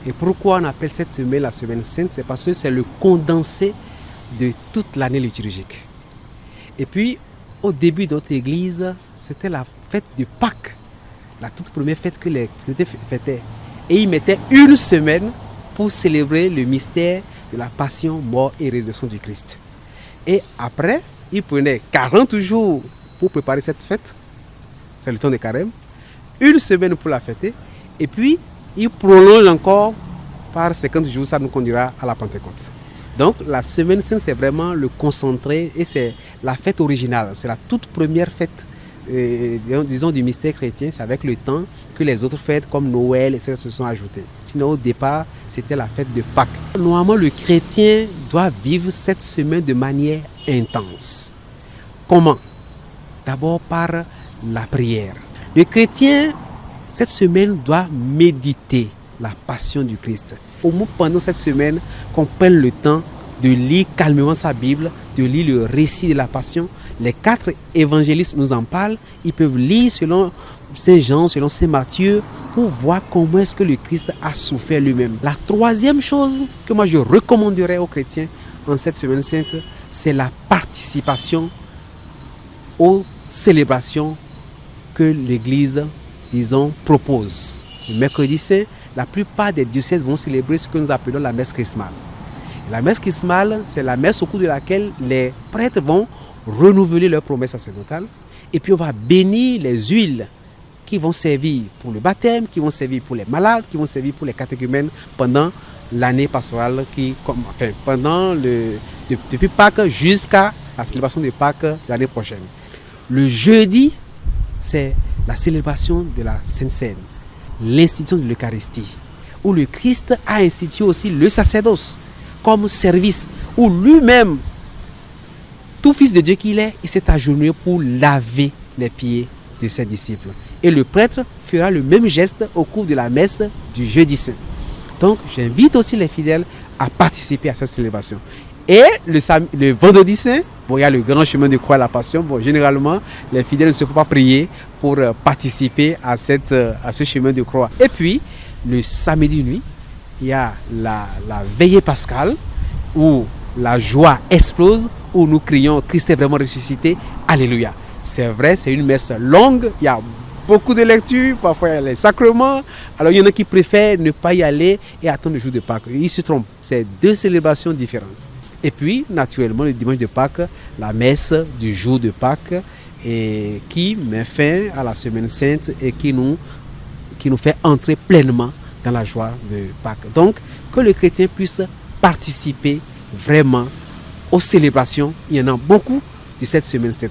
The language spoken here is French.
Et pourquoi on appelle cette semaine la semaine sainte? C'est parce que c'est le condensé de toute l'année liturgique. Et puis, au début de notre église, c'était la fête de Pâques, la toute première fête que les chrétiens fêtaient. Et ils mettaient une semaine pour célébrer le mystère de la passion, mort et résurrection du Christ. Et après, ils prenaient 40 jours pour préparer cette fête. C'est le temps de carême. Une semaine pour la fêter. Et puis, ils prolongent encore par 50 jours. Ça nous conduira à la Pentecôte. Donc, la semaine sainte, c'est vraiment le concentré et c'est la fête originale. C'est la toute première fête, disons, du mystère chrétien. C'est avec le temps que les autres fêtes comme Noël, etc. se sont ajoutées. Sinon, au départ, c'était la fête de Pâques. Normalement, le chrétien doit vivre cette semaine de manière intense. Comment? D'abord par la prière. Le chrétien, cette semaine, doit méditer la passion du Christ. Au moins pendant cette semaine, qu'on prenne le temps de lire calmement sa Bible, de lire le récit de la passion. Les 4 évangélistes nous en parlent. Ils peuvent lire selon Saint Jean, selon Saint Matthieu, pour voir comment est-ce que le Christ a souffert lui-même. La troisième chose que moi je recommanderais aux chrétiens en cette semaine sainte, c'est la participation aux célébrations que l'Église, disons, propose. Le mercredi saint, la plupart des diocèses vont célébrer ce que nous appelons la messe chrismale. La messe chrismale, c'est la messe au cours de laquelle les prêtres vont renouveler leur promesse sacerdotale. Et puis on va bénir les huiles qui vont servir pour le baptême, qui vont servir pour les malades, qui vont servir pour les catéchumènes pendant l'année pastorale, depuis Pâques jusqu'à la célébration de Pâques l'année prochaine. Le jeudi, c'est la célébration de la Sainte Seine, l'institution de l'Eucharistie, où le Christ a institué aussi le sacerdoce comme service, où lui-même, tout fils de Dieu qu'il est, il s'est agenouillé pour laver les pieds de ses disciples. Et le prêtre fera le même geste au cours de la messe du jeudi saint. Donc, j'invite aussi les fidèles à participer à cette célébration. Et le vendredi saint, il y a le grand chemin de croix à la Passion. Généralement, les fidèles ne se font pas prier pour participer à ce chemin de croix. Et puis, le samedi nuit, il y a la veillée pascale où la joie explose, où nous crions « Christ est vraiment ressuscité, Alléluia ». C'est vrai, c'est une messe longue, il y a beaucoup de lectures, parfois il y a les sacrements. Alors il y en a qui préfèrent ne pas y aller et attendre le jour de Pâques. Ils se trompent, c'est 2 célébrations différentes. Et puis, naturellement, le dimanche de Pâques, la messe du jour de Pâques, et qui met fin à la semaine sainte et qui nous fait entrer pleinement dans la joie de Pâques. Donc, que le chrétien puisse participer vraiment aux célébrations. Il y en a beaucoup de cette semaine sainte.